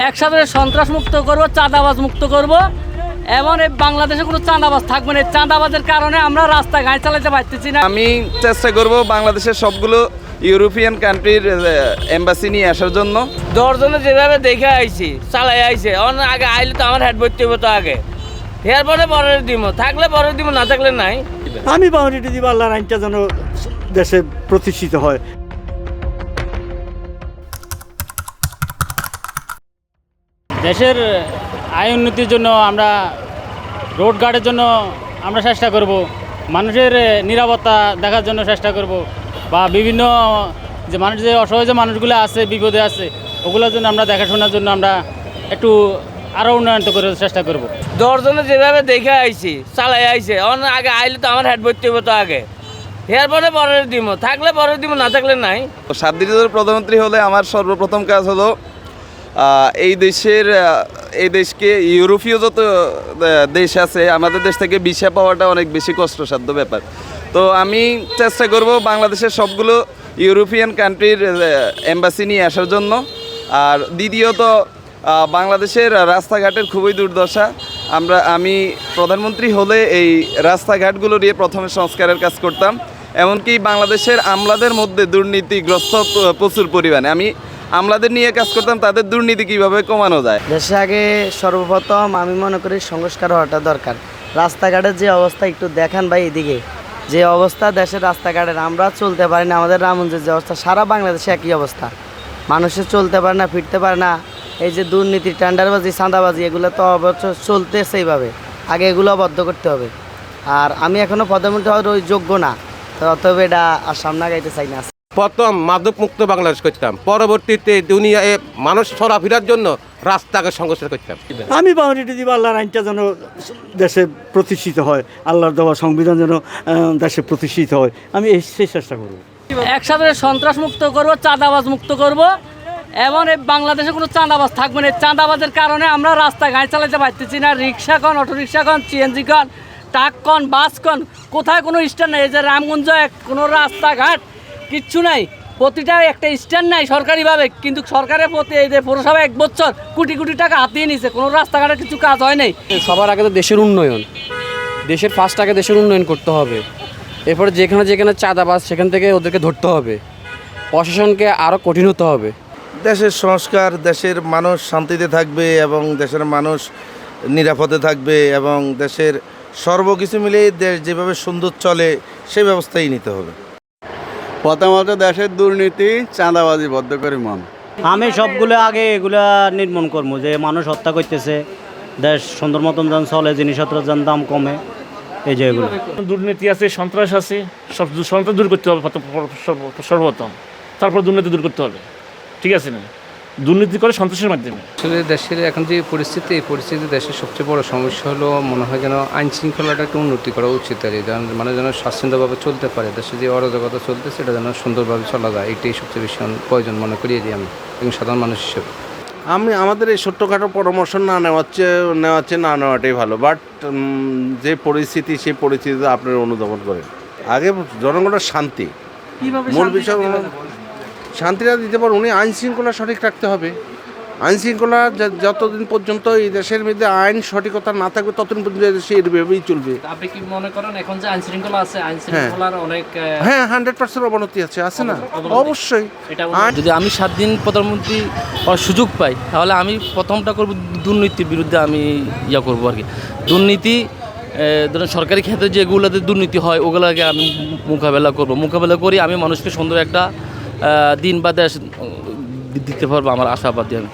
একসাথে সন্ত্রাস মুক্ত করব, চাঁদাবাজ মুক্ত করব, এমন এই বাংলাদেশে কোনো চাঁদাবাজ থাকবে না। চাঁদাবাজের কারণে আমরা রাস্তায় গাড়ি চালাতে পারতেছি না। আমি চেষ্টা করব বাংলাদেশের সবগুলো ইউরোপিয়ান কান্ট্রির এম্বাসি নিয়ে আসার জন্য। 10 জনে যেভাবে দেখে আইছি চালাই আইছে, অনেক আগে আইলে তো আমার হেড ভর্তি হবো তো আগে, এরপরে পরে দিব, থাকলে পরে দিব, না থাকলে নাই। আমি বাউন্ডারি দিব, আল্লাহর আইনটা যেন দেশে প্রতিষ্ঠিত হয়। দেশের আয় উন্নতির জন্য আমরা রোড গার্ডের জন্য আমরা চেষ্টা করব, মানুষের নিরাপত্তা দেখার জন্য চেষ্টা করব, বা বিভিন্ন যে মানুষ যে অসহায় যে মানুষগুলো আছে বিপদে আছে ওগুলোর জন্য আমরা দেখাশোনার জন্য আমরা একটু আরও উন্নয়ন করার চেষ্টা করব। 10 জনে যেভাবে দেখে আইছি চালাই আইছে, অনেক আগে আইলে তো আমার হেড ভর্তি হবো তো আগে, এরপরে পরে দিব, থাকলে পরে দিব, না থাকলে নাই। 7 দিনের প্রধানমন্ত্রী হলে আমার সর্বপ্রথম কাজ হলো এই দেশকে ইউরোপীয় যত দেশ আছে আমাদের দেশ থেকে ভিসা পাওয়াটা অনেক বেশি কষ্টসাধ্য ব্যাপার। তো আমি চেষ্টা করব বাংলাদেশের সবগুলো ইউরোপিয়ান কান্ট্রির এম্বাসি নিয়ে আসার জন্য। আর দ্বিতীয়ত বাংলাদেশের রাস্তাঘাটের খুবই দুর্দশা। আমি প্রধানমন্ত্রী হলে এই রাস্তাঘাটগুলো নিয়ে প্রথমে সংস্কারের কাজ করতাম। এমনকি বাংলাদেশের আমলাদের মধ্যে দুর্নীতিগ্রস্ত প্রচুর পরিমাণে, আমি আমলাদের নিয়ে কাজ করতাম, তাদের দুর্নীতি কীভাবে কমানো যায়। দেশে আগে সর্বপ্রথম আমি মনে করি সংস্কার হওয়াটা দরকার। রাস্তাঘাটের যে অবস্থা একটু দেখান ভাই, এদিকে যে অবস্থা দেশের রাস্তাঘাটের, আমরা চলতে পারি না। আমাদের রামগঞ্জের যে অবস্থা, সারা বাংলাদেশে একই অবস্থা, মানুষের চলতে পারে না, ফিরতে পারে না। এই যে দুর্নীতি, টেন্ডারবাজি, চাঁদাবাজি, এগুলো তো অবশ্য চলতেছে এইভাবে, আগে এগুলো বন্ধ করতে হবে। আর আমি এখনও প্রধানমন্ত্রী হওয়ার ওই যোগ্য না, তো অতএব এটা আর সামনে গাইতে চাই না। প্রথম মাদক মুক্ত বাংলাদেশ করতাম, পরবর্তীতে দুনিয়ায় মানুষ চলাফেরার জন্য রাস্তাকে সংস্কার করতাম। আমি বাউন্ডারি দিব, আল্লাহর আইনটা যেন দেশে প্রতিষ্ঠিত হয়, আল্লাহর দেওয়া সংবিধান যেন দেশে প্রতিষ্ঠিত হয়। আমি সেই চেষ্টা করব। একসাথে সন্ত্রাস মুক্ত করব, চাঁদাবাজ মুক্ত করব, এমন এই বাংলাদেশে কোনো চাঁদাবাজ থাকবে না। চাঁদাবাজের কারণে আমরা রাস্তায় গাড়ি চালাতে পারতেছি না। রিক্সা কন, অটোরিক্সা কন, সিএনজি কন, ট্রাক কন, বাস কন, কোথায় কোনো স্ট্যান্ড নেই। এই যে রামগঞ্জ কোনো রাস্তাঘাট কিচ্ছু নাই, প্রতিটা একটা স্ট্যান্ড নাই সরকারিভাবে, কিন্তু সরকারের প্রতি এই যে পৌরসভা 1 বছর কোটি কোটি টাকা হাতিয়ে নিছে, কোনো রাস্তাঘাটের কিছু কাজ হয় নাই। সবার আগে তো দেশের উন্নয়ন, দেশের ফার্স্ট আগে দেশের উন্নয়ন করতে হবে। এরপরে যেখানে যেখানে চাঁদাবাজ সেখান থেকে ওদেরকে ধরতে হবে, প্রশাসনকে আরও কঠিন হতে হবে। দেশের সংস্কার, দেশের মানুষ শান্তিতে থাকবে এবং দেশের মানুষ নিরাপদে থাকবে এবং দেশের সর্বকিছু মিলিয়ে দেশ যেভাবে সুন্দর চলে সেই ব্যবস্থাই নিতে হবে। প্রথমত দেশের দুর্নীতি, চাঁদাবাজি বদ্ধ করে মন। আমি সবগুলো আগে এগুলা নির্মূল করবো, যে মানুষ হত্যা করতেছে, দেশ সুন্দর মতন যেন চলে, জিনিসপত্রের যেন দাম কমে, এই যে এগুলো। দুর্নীতি আছে, সন্ত্রাস আছে, সব সন্ত্রাস দূর করতে হবে সর্বপ্রথম, তারপর দুর্নীতি দূর করতে হবে, ঠিক আছে না? দুর্নীতি করে সন্ত্রাসের মাধ্যমে। আসলে দেশের এখন যে পরিস্থিতি, এই পরিস্থিতি দেশের সবচেয়ে বড় সমস্যা হলো মনে হয় যেন আইন শৃঙ্খলাটা একটু উন্নতি করা উচিত। আর মানে যেন স্বাচ্ছন্দ্যভাবে চলতে পারে, দেশে যে অরাজকতা চলতেছে এটা যেন সুন্দরভাবে চলা যায়, এটাই সবচেয়ে বেশি প্রয়োজন মনে করিয়ে দিই আমি একজন সাধারণ মানুষ হিসেবে। আমাদের এই ছোট্টখাটো পরামর্শ না না নেওয়াটাই ভালো। বাট যে পরিস্থিতি, সেই পরিস্থিতিতে আপনারা অনুধাবন করেন। আগে জনগণের শান্তি, মূল বিষয় শান্তিটা দিতে পারেন উনি। আইন শৃঙ্খলা সঠিক রাখতে হবে। আইন শৃঙ্খলা যতদিন পর্যন্ত এই দেশের মধ্যে আইন সঠিকতা না থাকবে ততদিন পর্যন্ত দেশে এভাবেই চলবে। আপনি কি মনে করেন এখন যে আইন শৃঙ্খলা আছে, আইন শৃঙ্খলার অনেক 100% অবনতি আছে না? অবশ্যই। যদি আমি 7 দিন প্রধানমন্ত্রী হওয়ার সুযোগ পাই তাহলে আমি প্রথমটা করব দুর্নীতির বিরুদ্ধে আমি করবো আর কি। দুর্নীতি ধরুন সরকারি ক্ষেত্রে যেগুলোতে দুর্নীতি হয় ওগুলোকে আমি মোকাবেলা করি আমি মানুষকে সুন্দর একটা দিন বা দেশ দিতে পারবো আমার আশাবাদী আমি।